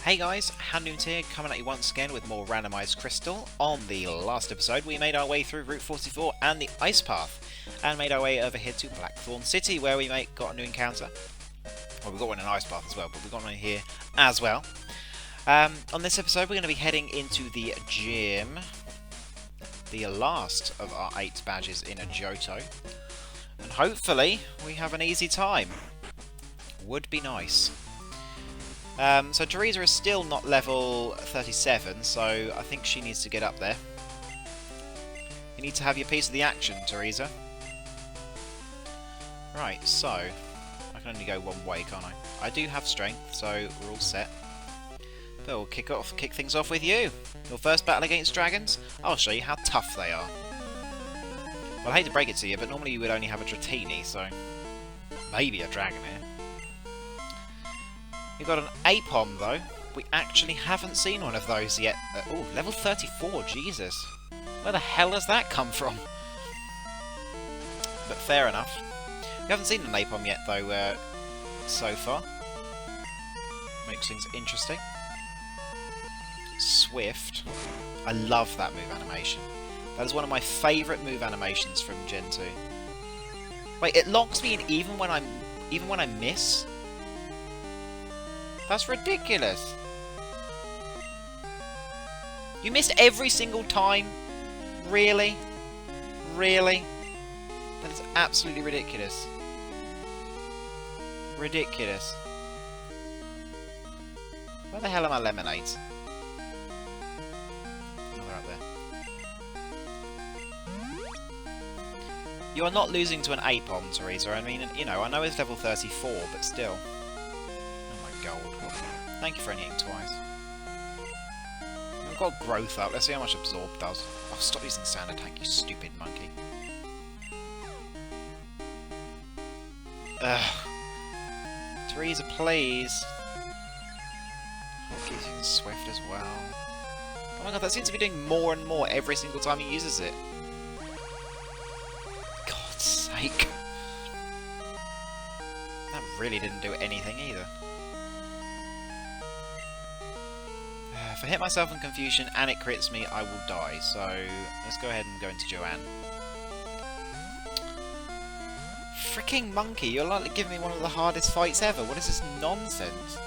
Hey guys, Handoons here, coming at you once again with more Randomised Crystal. On the last episode we made our way through Route 44 and the Ice Path, and made our way over here to Blackthorn City where we got a new encounter. Well, we got one in Ice Path as well, but we got one here as well. On this episode we're going to be heading into the gym, the last of our 8 badges in a Johto, and hopefully we have an easy time. Would be nice. So Teresa is still not level 37, so I think she needs to get up there. You need to have your piece of the action, Teresa. Right, so I can only go one way, can't I? I do have strength, so we're all set. But we'll kick things off with you. Your first battle against dragons. I'll show you how tough they are. Well, I hate to break it to you, but normally you would only have a Dratini, so maybe a Dragonite. We've got an Apom though. We actually haven't seen one of those yet. Oh, level 34, Jesus. Where the hell has that come from? But fair enough. We haven't seen an Apom yet though, so far. Makes things interesting. Swift. I love that move animation. That is one of my favourite move animations from Gen 2. Wait, it locks me in even when I miss? That's ridiculous. You missed every single time? Really? Really? That is absolutely ridiculous. Ridiculous. Where the hell are my lemonades? Oh, they're up there. You are not losing to an Apom, Teresa. I mean, you know, I know it's level 34, but still. Gold. Thank you for only eating twice. We've got growth up. Let's see how much absorb does. Oh, stop using sand attack, you stupid monkey. Ugh. Teresa, please. Keep using Swift as well. Oh my god, that seems to be doing more and more every single time he uses it. God's sake. That really didn't do anything either. If I hit myself in confusion and it crits me, I will die. So let's go ahead and go into Joanne. Freaking monkey, you're likely giving me one of the hardest fights ever. What is this nonsense?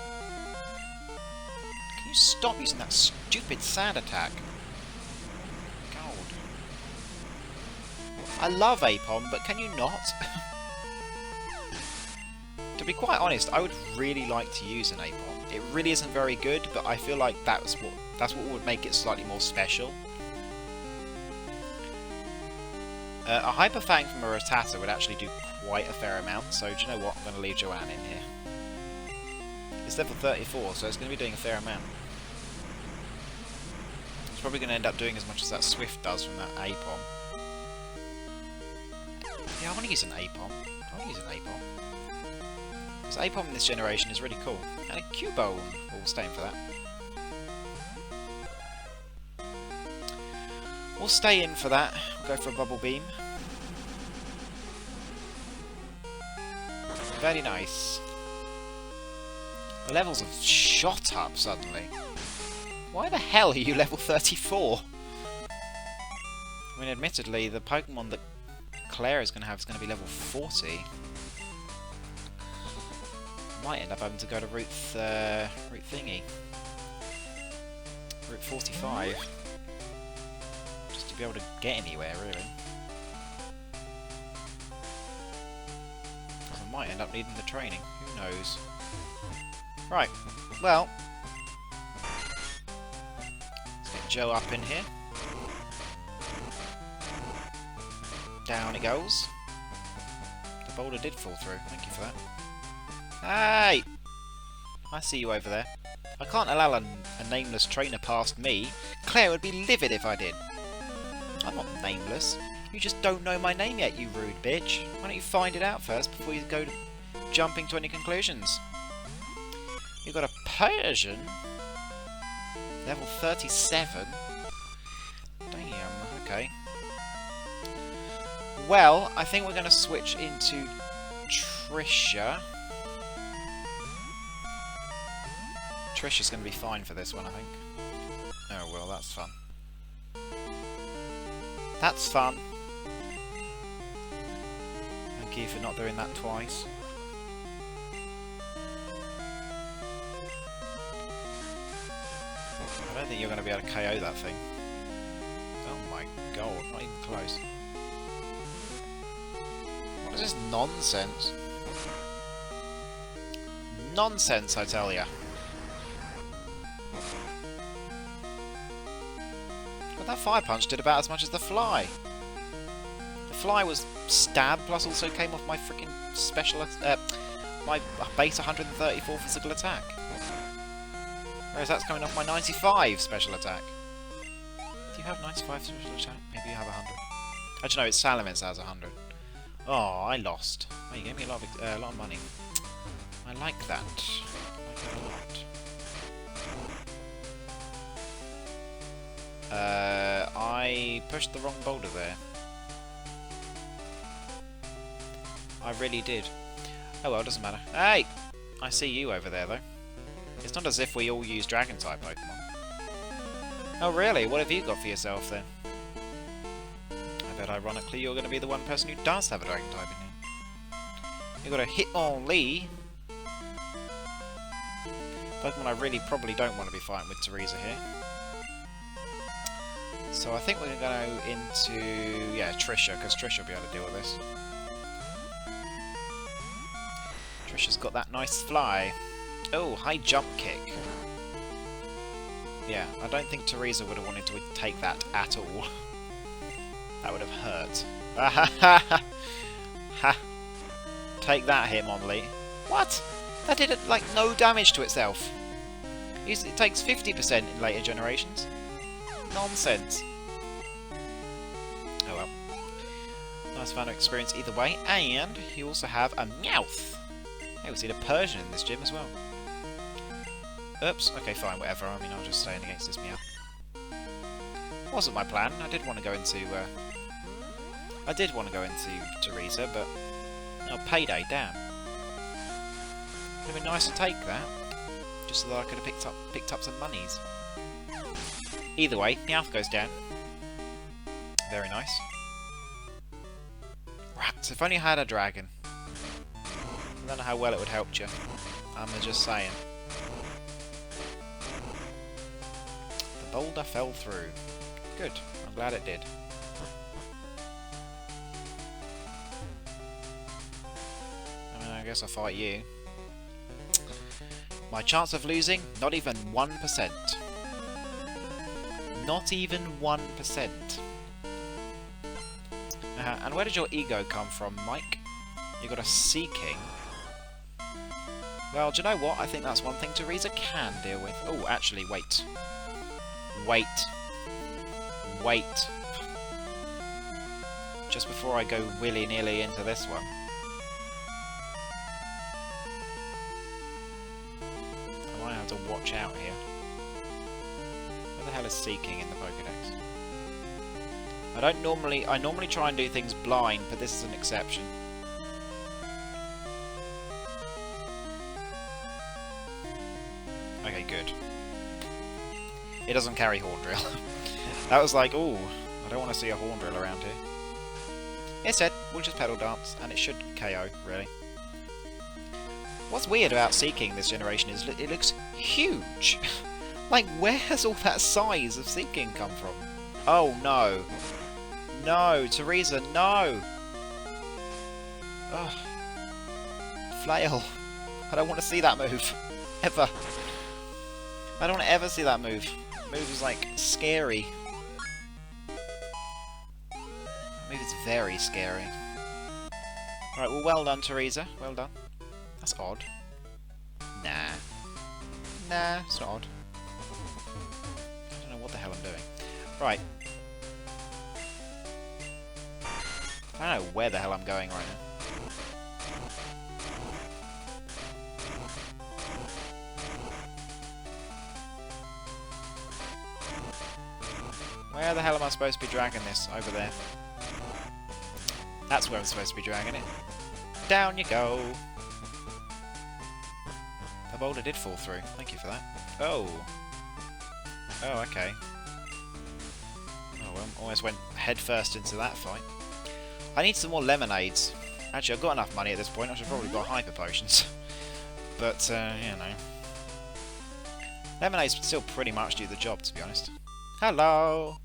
Can you stop using that stupid sand attack? God. I love Apom, but can you not? To be quite honest, I would really like to use an Apom. It really isn't very good, but I feel like that's what would make it slightly more special. A Hyper Fang from a Rattata would actually do quite a fair amount, so do you know what? I'm going to leave Joanne in here. It's level 34, so it's going to be doing a fair amount. It's probably going to end up doing as much as that Swift does from that Apom. Yeah, I want to use an Apom. I want to use an Apom. Because Apom in this generation is really cool. And a Cubone. We'll stay in for that. We'll stay in for that. We'll go for a Bubble Beam. Very nice. The levels have shot up suddenly. Why the hell are you level 34? I mean, admittedly, the Pokemon that Clair is going to have is going to be level 40. Might end up having to go to route thingy. Route 45. Just to be able to get anywhere, really. I might end up needing the training. Who knows? Right. Well. Let's get Joe up in here. Down it goes. The boulder did fall through. Thank you for that. Hey! I see you over there. I can't allow a nameless trainer past me. Claire would be livid if I did. I'm not nameless. You just don't know my name yet, you rude bitch. Why don't you find it out first before you go jumping to any conclusions? You've got a Persian? Level 37? Damn, okay. Well, I think we're going to switch into Trisha. Trish is going to be fine for this one, I think. Oh well, that's fun. That's fun. Thank you for not doing that twice. I don't think you're going to be able to KO that thing. Oh my god, not even close. What is this nonsense? Nonsense, I tell ya. But that fire punch did about as much as the fly. The fly was stab, plus also came off my freaking special, my base 134 physical attack. Whereas that's coming off my 95 special attack. Do you have 95 special attack? Maybe you have 100. Actually, no, it's Salamence that has 100. Oh, I lost. Oh, you gave me a lot of money. I like that. I like that a lot. I pushed the wrong boulder there. I really did. Oh well, doesn't matter. Hey! I see you over there, though. It's not as if we all use Dragon-type Pokemon. Oh really? What have you got for yourself, then? I bet ironically you're going to be the one person who does have a Dragon-type in you. You've got a Hitmonlee. Pokemon I really probably don't want to be fighting with Teresa here. So I think we're going to go into, yeah, Trisha, because Trisha will be able to deal with this. Trisha's got that nice fly. Oh, high jump kick. Yeah, I don't think Teresa would have wanted to take that at all. That would have hurt. Ha! Take that, Hitmonlee. What? That did, like, no damage to itself. It takes 50% in later generations. Nonsense. Oh well. Nice fun experience either way. And you also have a Meowth. Hey, we've seen a Persian in this gym as well. Oops. Okay, fine, whatever. I mean, I'll just stand against this Meowth. Wasn't my plan. I did want to go into Teresa, but oh, payday, damn. Would have been nice to take that, just so that I could have picked up some monies. Either way, Meowth goes down. Very nice. Rats, if only I had a dragon. I don't know how well it would help you. I'm just saying. The boulder fell through. Good. I'm glad it did. I mean, I guess I'll fight you. My chance of losing? Not even 1%. Not even 1%. And where did your ego come from, Mike? You got a Seeking. Well, do you know what? I think that's one thing Teresa can deal with. Oh, actually, wait. Wait. Just before I go willy-nilly into this one. I might have to watch out here. Where the hell is Seeking in the Pokédex? I normally try and do things blind, but this is an exception. Okay, good. It doesn't carry Horndrill. That was like, ooh, I don't want to see a Horndrill around here. Instead, we'll just Pedal Dance, and it should KO, really. What's weird about Seeking this generation is it looks huge. Like, where has all that size of Seeking come from? Oh, no. No, Teresa, no! Ugh. Flail. I don't want to see that move. Ever. I don't want to ever see that move. The move is, like, scary. The move is very scary. Alright, well, well done, Teresa. Well done. That's odd. Nah. Nah, it's not odd. I don't know what the hell I'm doing. Right. I don't know where the hell I'm going right now. Where the hell am I supposed to be dragging this? Over there. That's where I'm supposed to be dragging it. Down you go. The The boulder did fall through. Thank you for that. Oh. Oh, okay. Oh, well, almost went head first into that fight. I need some more lemonades. Actually, I've got enough money at this point. I should probably buy hyper potions. But, you know. Lemonades still pretty much do the job, to be honest. Hello!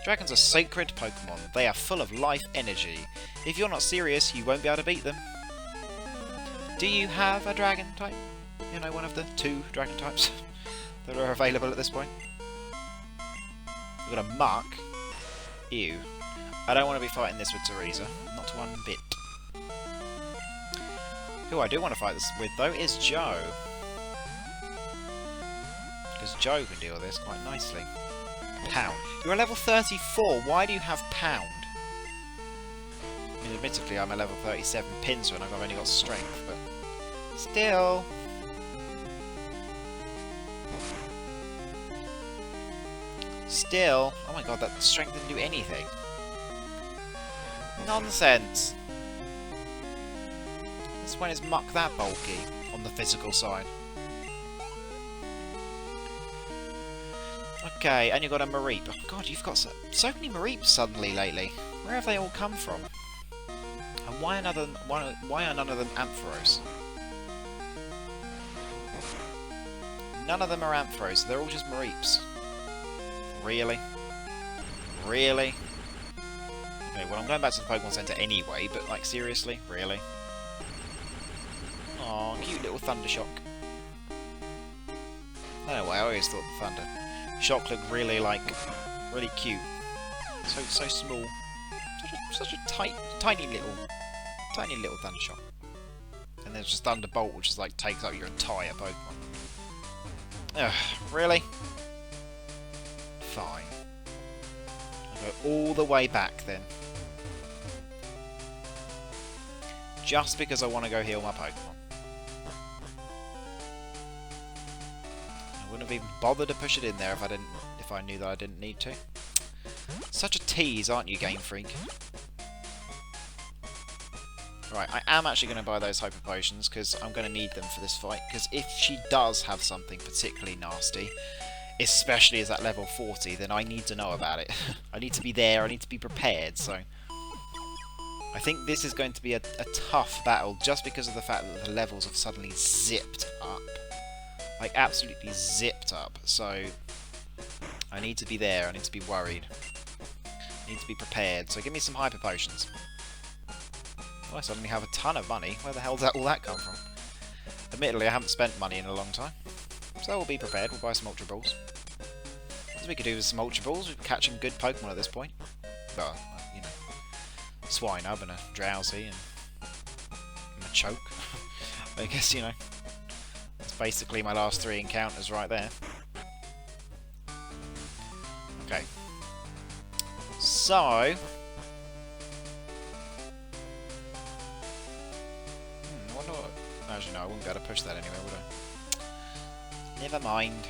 Dragons are sacred Pokemon. They are full of life energy. If you're not serious, you won't be able to beat them. Do you have a dragon type? You know, one of the 2 dragon types that are available at this point. We've got a Muck. Ew. I don't want to be fighting this with Teresa. Not one bit. Who I do want to fight this with, though, is Joe. Because Joe can deal with this quite nicely. Pound. You're a level 34. Why do you have Pound? I mean, admittedly, I'm a level 37 Pinsir and I've only got Strength, but still. Still. Oh my god, that Strength didn't do anything. Nonsense. This one is Muck that bulky on the physical side. Okay, and you've got a Mareep. Oh god, you've got so many Mareeps suddenly lately. Where have they all come from? And why are none of them Ampharos? None of them are Ampharos, they're all just Mareeps. Really? Really? Okay, well I'm going back to the Pokemon Center anyway, but like seriously? Really? Aw, cute little Thundershock. I don't know why I always thought the Thunder Shock looked really, like, really cute. So small. Such a tiny little Thundershock. And there's just Thunderbolt, which is like takes up your entire Pokemon. Ugh, really? Fine. I'll go all the way back then. Just because I want to go heal my Pokemon. I wouldn't have even bothered to push it in there if I knew that I didn't need to. Such a tease, aren't you, Game Freak? Right, I am actually going to buy those Hyper Potions because I'm going to need them for this fight. Because if she does have something particularly nasty, especially as at level 40, then I need to know about it. I need to be there, I need to be prepared, so I think this is going to be a tough battle just because of the fact that the levels have suddenly zipped up. Like, absolutely zipped up, so I need to be there, I need to be worried. I need to be prepared, so give me some Hyper Potions. Oh, I suddenly have a ton of money. Where the hell did all that come from? Admittedly, I haven't spent money in a long time. So we'll be prepared, we'll buy some Ultra Balls. As we could do with some Ultra Balls, we're catching good Pokemon at this point. Well, you know, Swinub and a Drowsy and a Choke. I guess, you know, that's basically my last 3 encounters right there. Okay. So I wonder what... Actually, no, I wouldn't be able to push that anyway, would I? Never mind.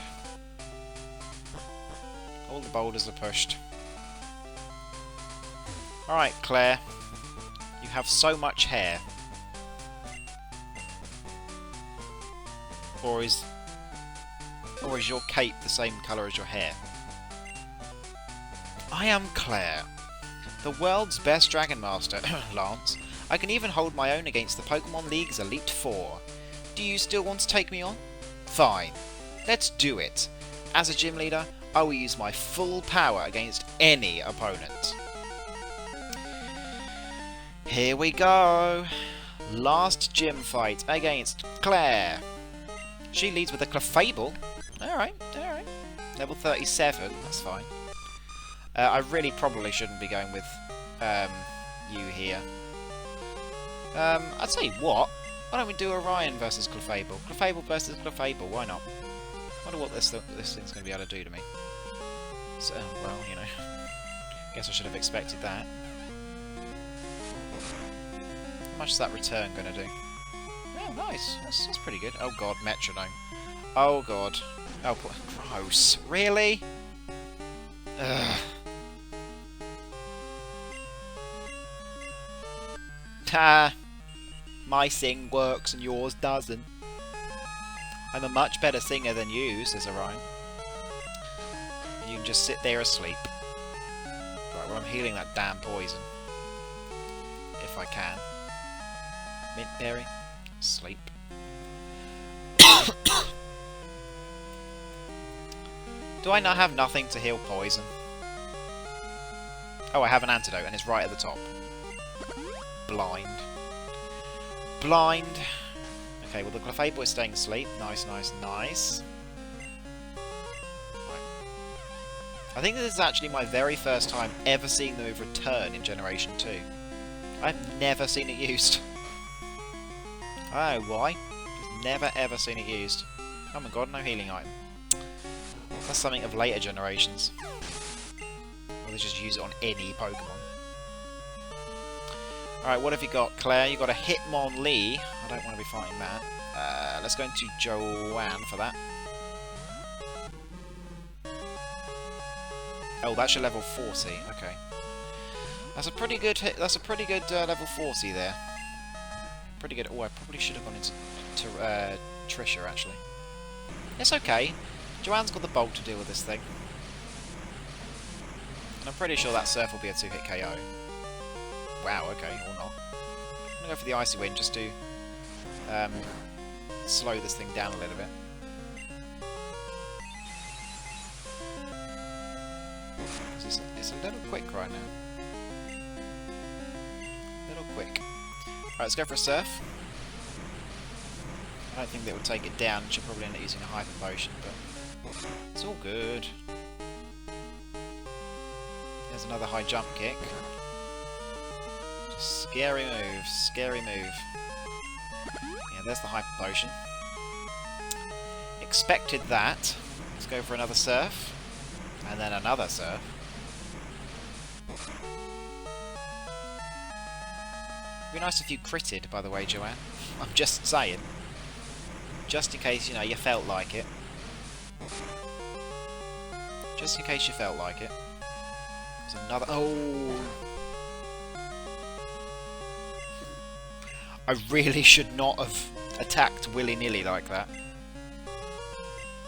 All the boulders are pushed. Alright, Claire. You have so much hair. Or is your cape the same colour as your hair? I am Claire, the world's best Dragon Master, Lance. I can even hold my own against the Pokemon League's Elite Four. Do you still want to take me on? Fine. Let's do it. As a gym leader, I will use my full power against any opponent. Here we go. Last gym fight against Claire. She leads with a Clefable. Alright, alright. Level 37, that's fine. I really probably shouldn't be going with you here. I'd say what? Why don't we do Orion versus Clefable? Clefable versus Clefable, why not? I wonder what this thing's going to be able to do to me. So, well, you know. Guess I should have expected that. How much is that return going to do? Oh, nice. That's pretty good. Oh god, Metronome. Oh god. Oh, gross. Really? Ugh. Ta! My thing works and yours doesn't. I'm a much better singer than you, says a rhyme. You can just sit there asleep. Right, well I'm healing that damn poison. If I can. Mint berry. Sleep. Do I not have nothing to heal poison? Oh, I have an antidote and it's right at the top. Blind. Blind. Okay, well the Clefable is staying asleep. Nice, nice, nice. Right. I think this is actually my very first time ever seeing the move return in Generation 2. I've never seen it used. I don't know why. Just never ever seen it used. Oh my god, no healing item. That's something of later generations. Or they just use it on any Pokemon. Alright, what have you got, Claire? You got a Hitmonlee. I don't want to be fighting that. Let's go into Joanne for that. Oh, that's your level 40. Okay, that's a pretty good hit. That's a pretty good level 40 there. Pretty good. Oh, I probably should have gone into Trisha actually. It's okay. Joanne's got the bulk to deal with this thing. And I'm pretty sure that Surf will be a 2-hit KO. Wow, okay, or not. I'm going to go for the Icy Wind just to slow this thing down a little bit. It's a little quick right now. A little quick. Alright, let's go for a Surf. I don't think that would take it down. She'll probably end up using a Hyper Potion, but it's all good. There's another high jump kick. Scary move, scary move. Yeah, there's the Hyper Potion. Expected that. Let's go for another Surf. And then another Surf. It'd be nice if you critted, by the way, Joanne. I'm just saying. Just in case, you know, you felt like it. Just in case you felt like it. There's another... Oh! I really should not have attacked willy-nilly like that.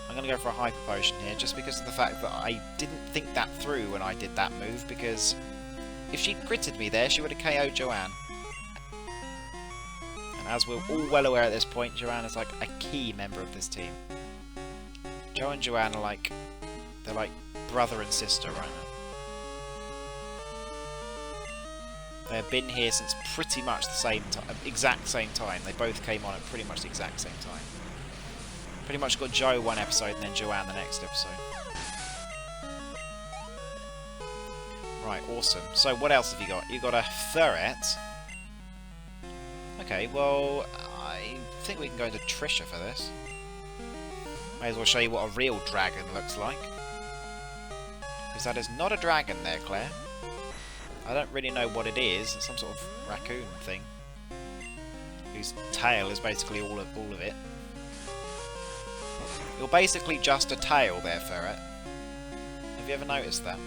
I'm going to go for a Hyper Potion here, just because of the fact that I didn't think that through when I did that move, because if she'd critted me there, she would have KO'd Joanne. And as we're all well aware at this point, Joanne is like a key member of this team. Joe and Joanne are like... they're like brother and sister right now. They have been here since pretty much the same time, exact same time. They both came on at pretty much the exact same time. Pretty much got Joe one episode and then Joanne the next episode. Right, awesome. So what else have you got? You've got a Ferret. Okay, well, I think we can go into Trisha for this. May as well show you what a real dragon looks like. Because that is not a dragon there, Claire. I don't really know what it is. It's some sort of raccoon thing. Whose tail is basically all of it. You're basically just a tail there, Ferret. Have you ever noticed that?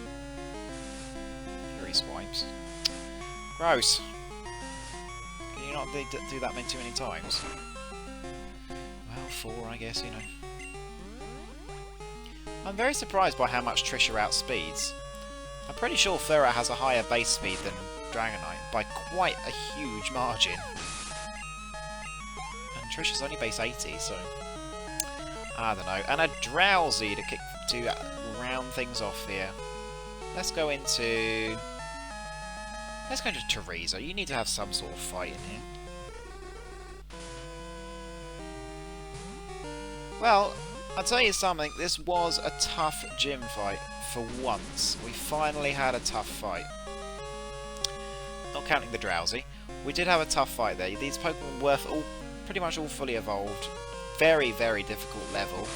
Fury swipes. Gross. Can you not do that too many times? Well, 4, I guess, you know. I'm very surprised by how much Trisha outspeeds. I'm pretty sure Ferret has a higher base speed than Dragonite, by quite a huge margin. And Trisha's only base 80, so... I don't know. And a Drowsy to round things off here. Let's go into Teresa. You need to have some sort of fight in here. Well, I'll tell you something. This was a tough gym fight. For once, we finally had a tough fight. Not counting the Drowsy. We did have a tough fight there. These Pokemon were pretty much all fully evolved. Very, very difficult level.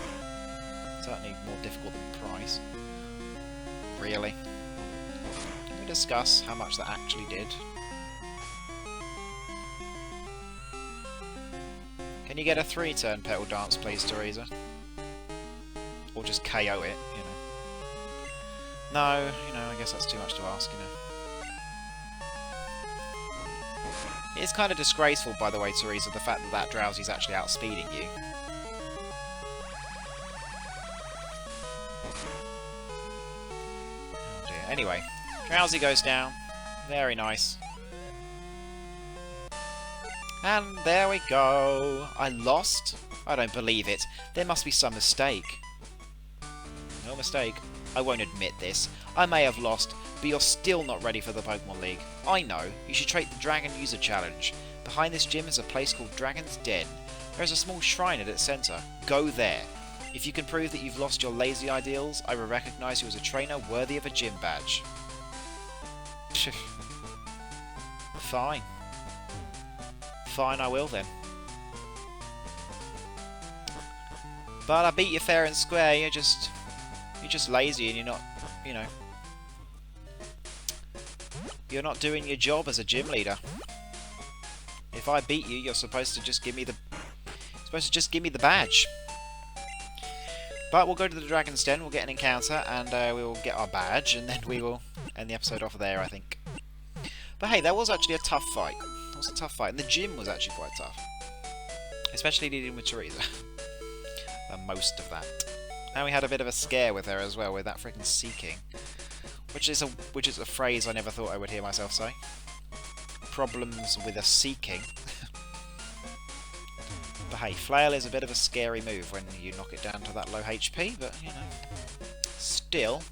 Certainly more difficult than Price. Really? Can we discuss how much that actually did? Can you get a 3-turn Petal Dance, please, Teresa? Or just KO it, you know? No, you know, I guess that's too much to ask, you know. It's kind of disgraceful, by the way, Teresa, the fact that Drowsy's actually outspeeding you. Oh dear. Anyway, Drowsy goes down. Very nice. And there we go. I lost? I don't believe it. There must be some mistake. No mistake. I won't admit this. I may have lost, but you're still not ready for the Pokemon League. I know. You should try the Dragon User Challenge. Behind this gym is a place called Dragon's Den. There is a small shrine at its centre. Go there. If you can prove that you've lost your lazy ideals, I will recognise you as a trainer worthy of a gym badge. Fine. Fine, I will then. But I beat you fair and square. You're just lazy, and you're not, you know, you're not doing your job as a gym leader. If I beat you, you're supposed to just give me the badge. But we'll go to the Dragon's Den. We'll get an encounter, and we will get our badge, and then we will end the episode off there, I think. But hey, that was actually a tough fight. It was a tough fight, and the gym was actually quite tough, especially dealing with Teresa. Most of that. And we had a bit of a scare with her as well, with that freaking seeking, which is a phrase I never thought I would hear myself say. Problems with a seeking. But hey, Flail is a bit of a scary move when you knock it down to that low HP, but you know, still.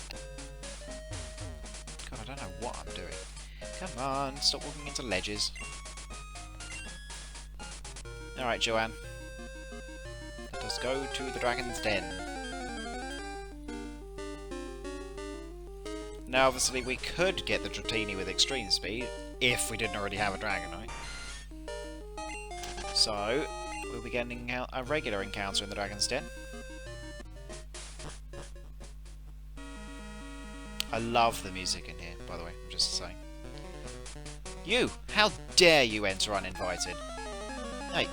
God, I don't know what I'm doing. Come on, stop walking into ledges. Alright, Joanne. Let us go to the Dragon's Den. Now, obviously, we could get the Dratini with extreme speed, if we didn't already have a Dragonite. So, we'll be getting a regular encounter in the Dragon's Den. I love the music in here, by the way, I'm just saying. You! How dare you enter uninvited? Hey,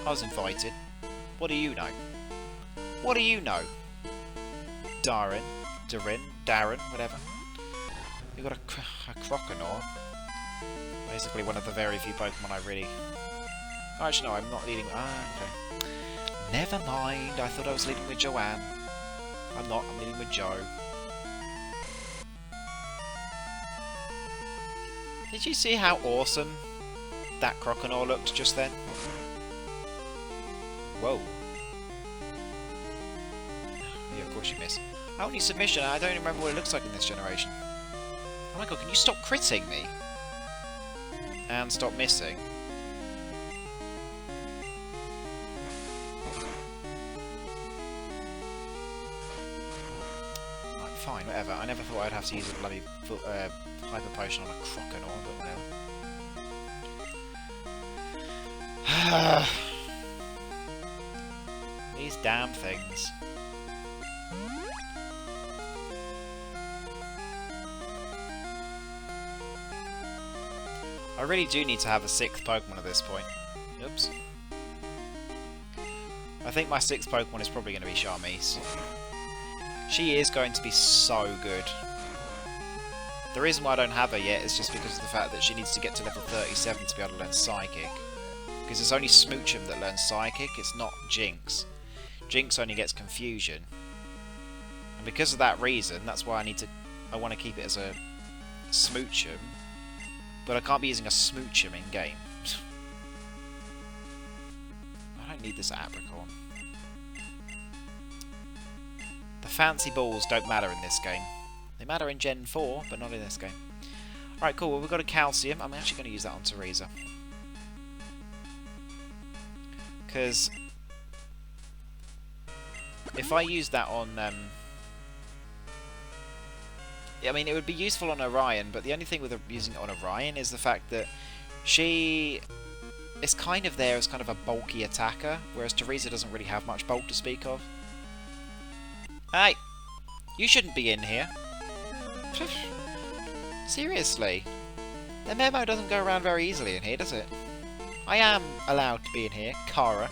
I was invited. What do you know? What do you know? Darren, whatever. We've got a Croconaw. Basically one of the very few Pokemon I really... Oh, actually, no, I'm not leading... Ah, okay. Never mind, I thought I was leading with Joanne. I'm not, I'm leading with Joe. Did you see how awesome that Croconaw looked just then? Whoa. Yeah, of course you miss. Only submission, I don't remember what it looks like in this generation. Oh my god, can you stop critting me? And stop missing. Right, fine, whatever. I never thought I'd have to use a bloody Hyper Potion on a Croconaw, but whatever. These damn things. I really do need to have a 6th Pokemon at this point. Oops. I think my 6th Pokemon is probably going to be Charmise. She is going to be so good. The reason why I don't have her yet is just because of the fact that she needs to get to level 37 to be able to learn Psychic. Because it's only Smoochum that learns Psychic, it's not Jinx. Jinx only gets Confusion. And because of that reason, that's why I want to keep it as a Smoochum. But I can't be using a Smoochum in game. I don't need this Apricorn. The fancy balls don't matter in this game. They matter in Gen 4, but not in this game. Alright, cool. Well, we've got a Calcium. I'm actually going to use that on Teresa. Because if I use that on... I mean, it would be useful on Orion, but the only thing with using it on Orion is the fact that she is kind of there as kind of a bulky attacker, whereas Teresa doesn't really have much bulk to speak of. Hey! You shouldn't be in here. Seriously. The memo doesn't go around very easily in here, does it? I am allowed to be in here, Kara.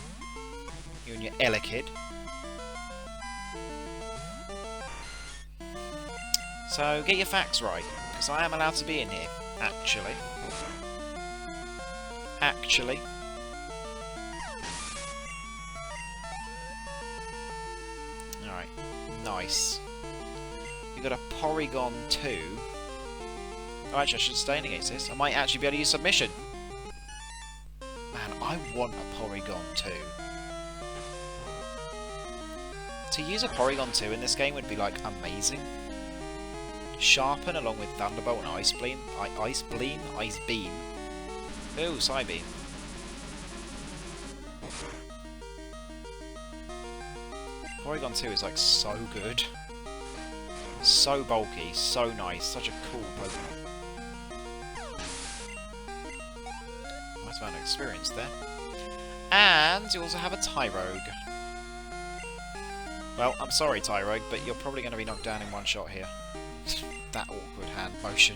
You and your Elekid. So, get your facts right, because I am allowed to be in here, actually. Actually. Alright, nice. We've got a Porygon 2. Oh, actually, I should sustain against this. I might actually be able to use Submission. Man, I want a Porygon 2. To use a Porygon 2 in this game would be, like, amazing. Sharpen along with Thunderbolt and Ice Beam. Ice Beam. Ooh, Psybeam. Porygon 2 is, like, so good. So bulky, so nice, such a cool Pokemon. Nice amount of experience there. And you also have a Tyrogue. Well, I'm sorry, Tyrogue, but you're probably going to be knocked down in one shot here. That awkward hand motion.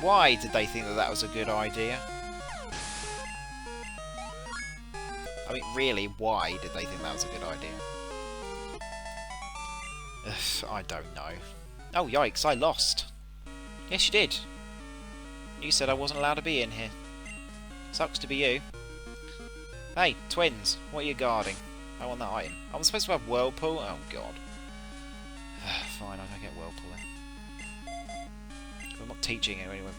Why did they think that that was a good idea? I mean, really, why did they think that was a good idea? Ugh, I don't know. Oh, yikes, I lost. Yes, you did. You said I wasn't allowed to be in here. Sucks to be you. Hey, twins, what are you guarding? I want that item. I'm supposed to have Whirlpool? Oh, God. Fine, I don't get Whirlpool then. I'm not teaching anyone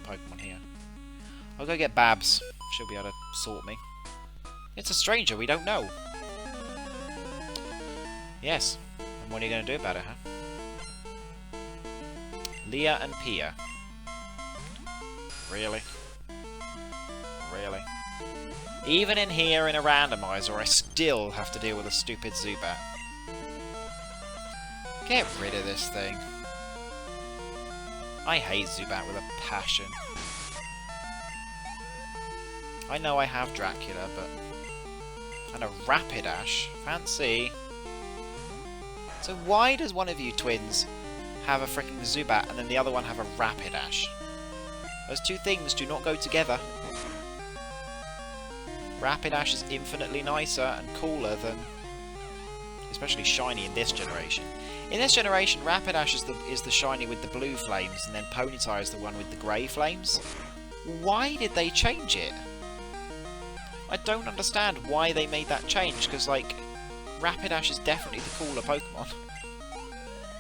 Pokemon here. I'll go get Babs. She'll be able to sort me. It's a stranger we don't know. Yes. And what are you going to do about it, huh? Leah and Pia. Really? Really? Even in here in a randomizer, I still have to deal with a stupid Zubat. Get rid of this thing. I hate Zubat with a passion. I know I have Dracula, but... And a Rapidash. Fancy. So why does one of you twins have a freaking Zubat and then the other one have a Rapidash? Those two things do not go together. Rapidash is infinitely nicer and cooler than... Especially shiny in this generation. In this generation, Rapidash is the shiny with the blue flames, and then Ponyta is the one with the grey flames. Why did they change it? I don't understand why they made that change, because, like, Rapidash is definitely the cooler Pokemon.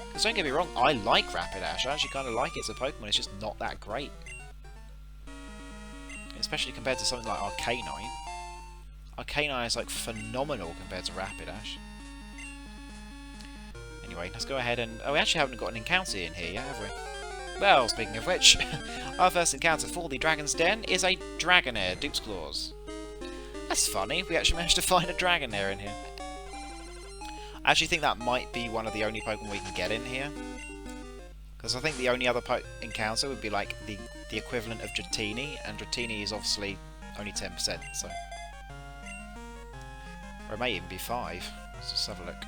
Because don't get me wrong, I like Rapidash. I actually kind of like it as a Pokemon, it's just not that great. Especially compared to something like Arcanine. Arcanine is, like, phenomenal compared to Rapidash. Anyway, let's go ahead and... Oh, we actually haven't got an encounter in here yet, have we? Well, speaking of which, our first encounter for the Dragon's Den is a Dragonair, Dupes Clause. That's funny, we actually managed to find a Dragonair in here. I actually think that might be one of the only Pokemon we can get in here. Because I think the only other encounter would be like the equivalent of Dratini, and Dratini is obviously only 10%, so... Or it may even be 5. Let's just have a look.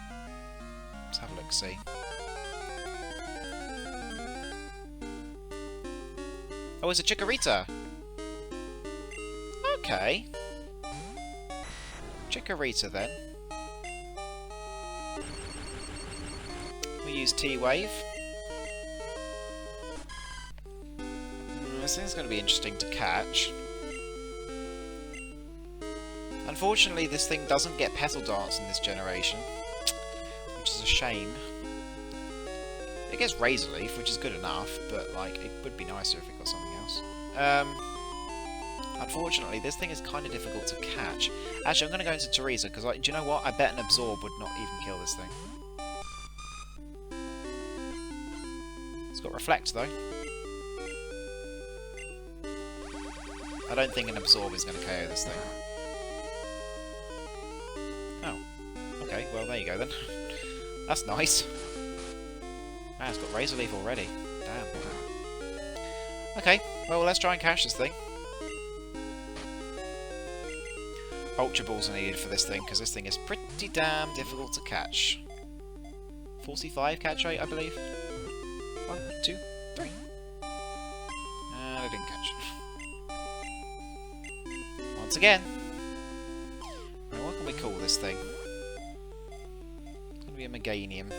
Let's have a look, see. Oh, it's a Chikorita! Okay. Chikorita, then. We use T-Wave. This thing's going to be interesting to catch. Unfortunately, this thing doesn't get Petal Dance in this generation, which is a shame. It gets Razor Leaf, which is good enough, but like it would be nicer if it got something else. Unfortunately, this thing is kind of difficult to catch. Actually, I'm going to go into Teresa, because do you know what? I bet an Absorb would not even kill this thing. It's got Reflect, though. I don't think an Absorb is going to KO this thing. Oh. Okay, well, there you go, then. That's nice. Man, it's got Razor Leaf already. Damn. Okay, well, let's try and catch this thing. Ultra Balls are needed for this thing, because this thing is pretty damn difficult to catch. 45 catch rate, I believe. 1, 2, 3. And I didn't catch it. Once again. Right, what can we call this thing? It's going to be a Meganium.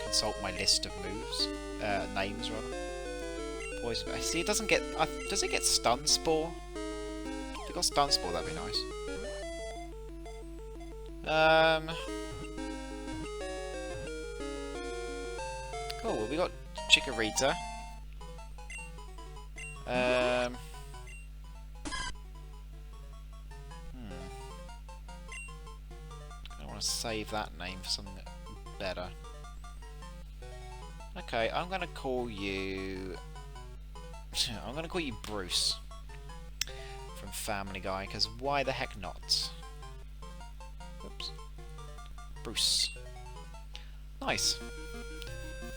Consult my list of moves. Names, rather. Poison. See, it doesn't get... does it get Stun Spore? If it got Stun Spore, that'd be nice. Cool, well, we got Chikorita. I want to save that name for something better. Okay, I'm gonna call you... I'm gonna call you Bruce from Family Guy, because why the heck not? Oops. Bruce. Nice.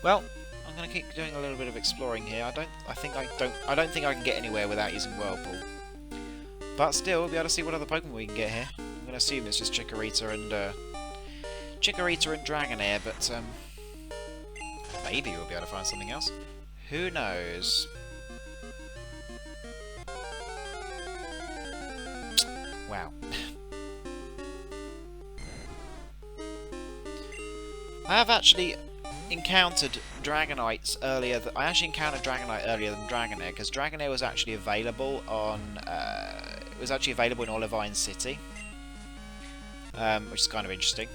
Well, I'm gonna keep doing a little bit of exploring here. I don't think I can get anywhere without using Whirlpool. But still, we'll be able to see what other Pokemon we can get here. I'm gonna assume it's just Chikorita and Dragonair, but maybe we'll be able to find something else. Who knows? Wow. I have actually encountered Dragonites earlier. I actually encountered Dragonite earlier than Dragonair, because Dragonair was actually available on. It was actually available in Olivine City, which is kind of interesting.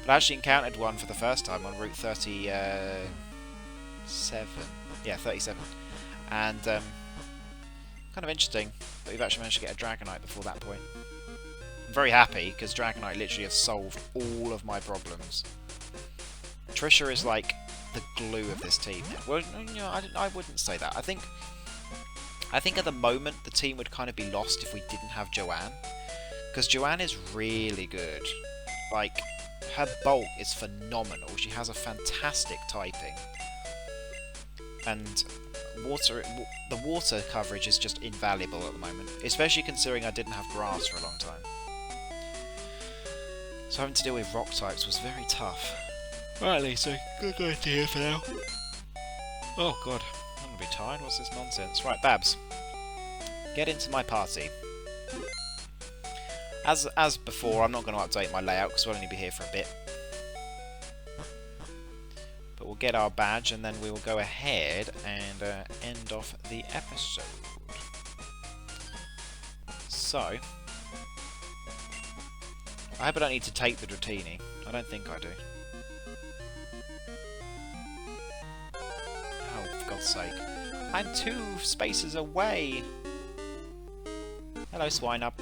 But I actually encountered one for the first time on Route 37. Yeah, 37. And kind of interesting that we've actually managed to get a Dragonite before that point. I'm very happy, because Dragonite literally has solved all of my problems. Trisha is like the glue of this team. Well, you know, I wouldn't say that. I think at the moment the team would kind of be lost if we didn't have Joanne, because Joanne is really good. Like, her bulk is phenomenal. She has a fantastic typing, and the water coverage is just invaluable at the moment, especially considering I didn't have grass for a long time. So having to deal with rock types was very tough. Right, Lisa, good idea for now. Oh god, I'm gonna be tired. What's this nonsense? Right, Babs, get into my party. As before, I'm not going to update my layout because we'll only be here for a bit. But we'll get our badge and then we will go ahead and end off the episode. So, I hope I don't need to take the Dratini. I don't think I do. Oh, for God's sake. I'm 2 spaces away! Hello, Swinub.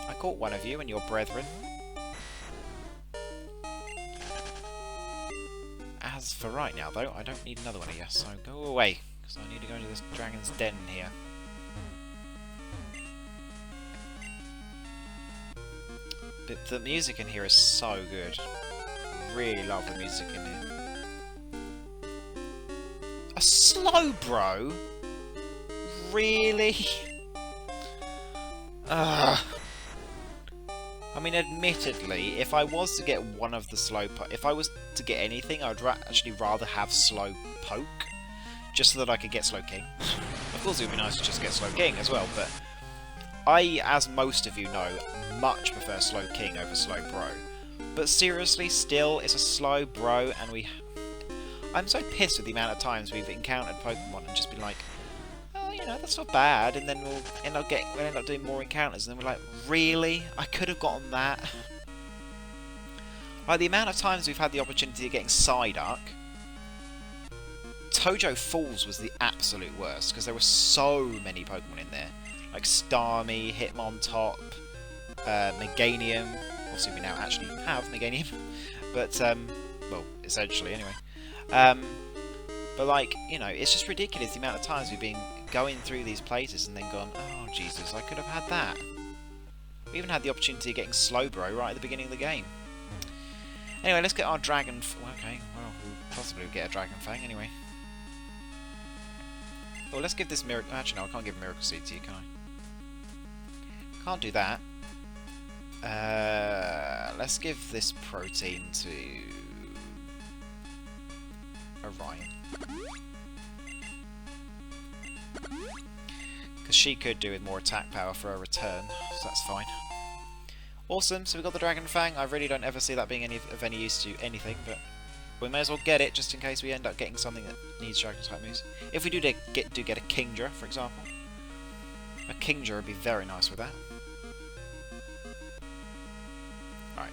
I caught one of you and your brethren. As for right now, though, I don't need another one of you, so go away, because I need to go into this dragon's den here. But the music in here is so good. Really love the music in here. A Slowbro? Really? Ugh. I mean, admittedly, if I was to get one of the if I was to get anything, I'd actually rather have Slowpoke, just so that I could get Slowking. Of course, it would be nice to just get Slowking as well, but I, as most of you know, much prefer Slowking over Slowbro. But seriously, still, it's a Slowbro, and I'm so pissed with the amount of times we've encountered Pokemon and just been like, you know, that's not bad, and then we'll end up doing more encounters, and then we're like, really? I could have gotten that. Like, the amount of times we've had the opportunity of getting Psyduck. Tojo Falls was the absolute worst, because there were so many Pokemon in there. Like Starmie, Hitmontop, Meganium. Obviously we now actually have Meganium. But, well, essentially anyway. But like, you know, it's just ridiculous the amount of times we've been going through these places and then gone, oh Jesus, I could have had that. We even had the opportunity of getting Slowbro right at the beginning of the game. Anyway, let's get our Dragon... Okay, well, we'll possibly get a Dragon Fang anyway. Well, let's give this Miracle... Actually, no, I can't give a Miracle Seed to you, can I? Can't do that. Let's give this Protein to... Orion. Because she could do with more attack power for a return, so that's fine. Awesome, so we've got the Dragon Fang. I really don't ever see that being of any use to anything, but we may as well get it just in case we end up getting something that needs Dragon type moves. If we do get a Kingdra, for example. A Kingdra would be very nice with that. Right.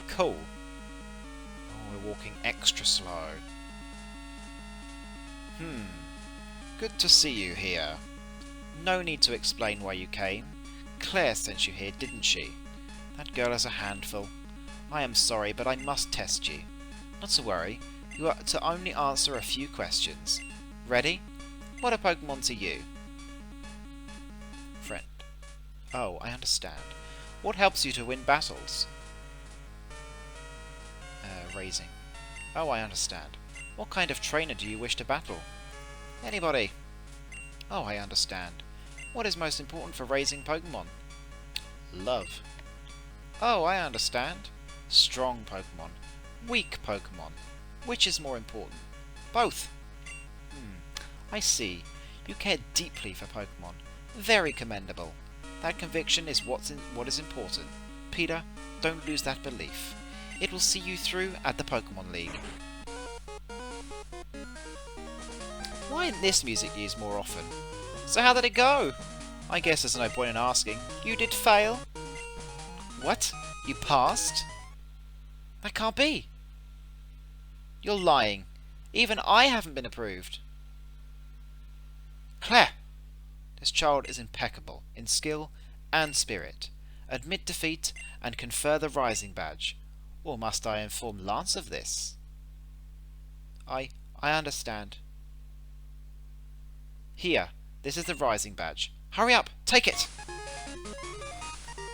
Cool. Oh, we're walking extra slow. Good to see you here. No need to explain why you came. Claire sent you here, didn't she? That girl is a handful. I am sorry, but I must test you. Not to worry. You are to only answer a few questions. Ready? What are Pokémon to you? Friend. Oh, I understand. What helps you to win battles? Raising. Oh, I understand. What kind of trainer do you wish to battle? Anybody. Oh, I understand. What is most important for raising Pokémon? Love. Oh, I understand. Strong Pokémon. Weak Pokémon. Which is more important? Both. I see. You care deeply for Pokémon. Very commendable. That conviction is what is important. Peter, don't lose that belief. It will see you through at the Pokémon League. Why isn't this music used more often? So how did it go? I guess there's no point in asking. You did fail? What? You passed? That can't be. You're lying. Even I haven't been approved. Claire! This child is impeccable in skill and spirit. Admit defeat and confer the Rising Badge. Or must I inform Lance of this? I understand. Here, this is the Rising Badge. Hurry up, take it!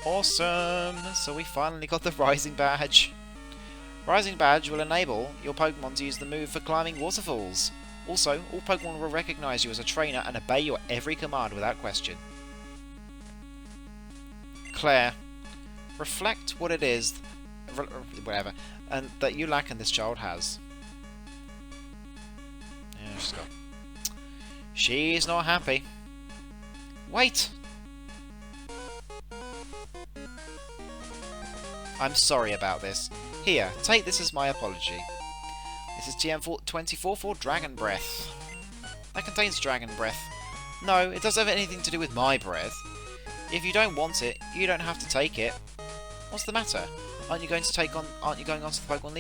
Awesome! So we finally got the Rising Badge. Rising Badge will enable your Pokemon to use the move for climbing waterfalls. Also, all Pokemon will recognise you as a trainer and obey your every command without question. Claire, reflect what it is, whatever, and that you lack and this child has. Yeah, she's not happy. Wait! I'm sorry about this. Here, take this as my apology. This is TM24 for Dragon Breath. That contains Dragon Breath. No, it doesn't have anything to do with my breath. If you don't want it, you don't have to take it. What's the matter? Aren't you going onto the Pokemon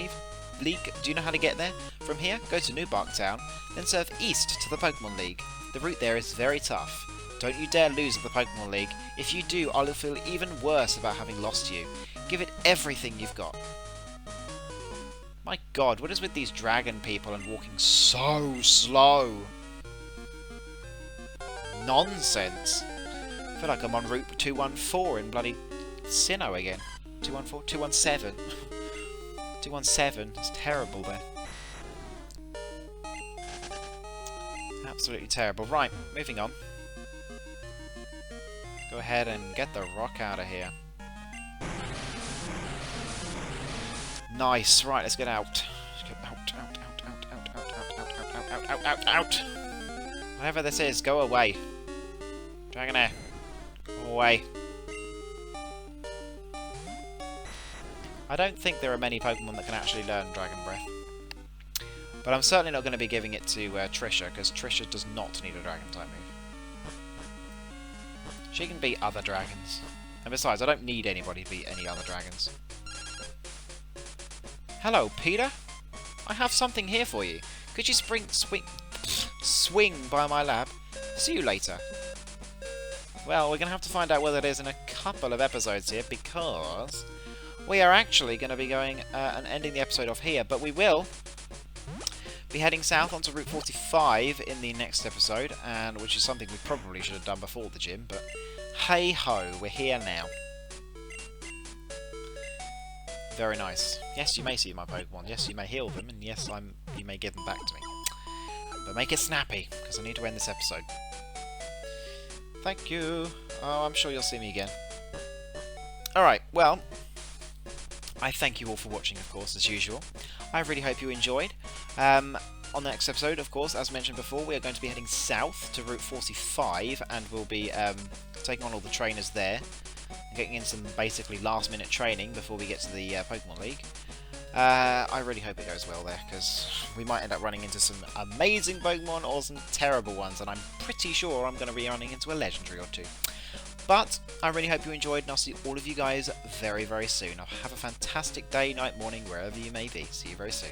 League? Do you know how to get there? From here, go to New Bark Town, then surf east to the Pokemon League. The route there is very tough. Don't you dare lose at the Pokemon League. If you do, I'll feel even worse about having lost you. Give it everything you've got. My god, what is with these dragon people and walking so slow? Nonsense. I feel like I'm on Route 214 in bloody Sinnoh again. 214? 217. 217. It's terrible there. Absolutely terrible. Right, moving on. Go ahead and get the rock out of here. Nice. Right, let's get out. Let's get out. Whatever this is, go away. Dragonair. Go away. I don't think there are many Pokemon that can actually learn Dragon Breath. But I'm certainly not going to be giving it to Trisha, because Trisha does not need a Dragon type move. She can beat other dragons. And besides, I don't need anybody to beat any other dragons. Hello, Peter. I have something here for you. Could you swing by my lab? See you later. Well, we're going to have to find out what it is in a couple of episodes here, because we are actually going to be going and ending the episode off here, but we will be heading south onto Route 45 in the next episode, and which is something we probably should have done before the gym, but hey ho, we're here now. Very nice. Yes, you may see my Pokemon. Yes, you may heal them, and yes, you may give them back to me. But make it snappy, because I need to end this episode. Thank you. Oh, I'm sure you'll see me again. Alright, well, I thank you all for watching, of course, as usual. I really hope you enjoyed. On the next episode, of course, as mentioned before, we are going to be heading south to Route 45, and we'll be taking on all the trainers there, and getting in some basically last-minute training before we get to the Pokemon League. I really hope it goes well there, because we might end up running into some amazing Pokemon or some terrible ones, and I'm pretty sure I'm going to be running into a legendary or two. But I really hope you enjoyed, and I'll see all of you guys very, very soon. Have a fantastic day, night, morning, wherever you may be. See you very soon.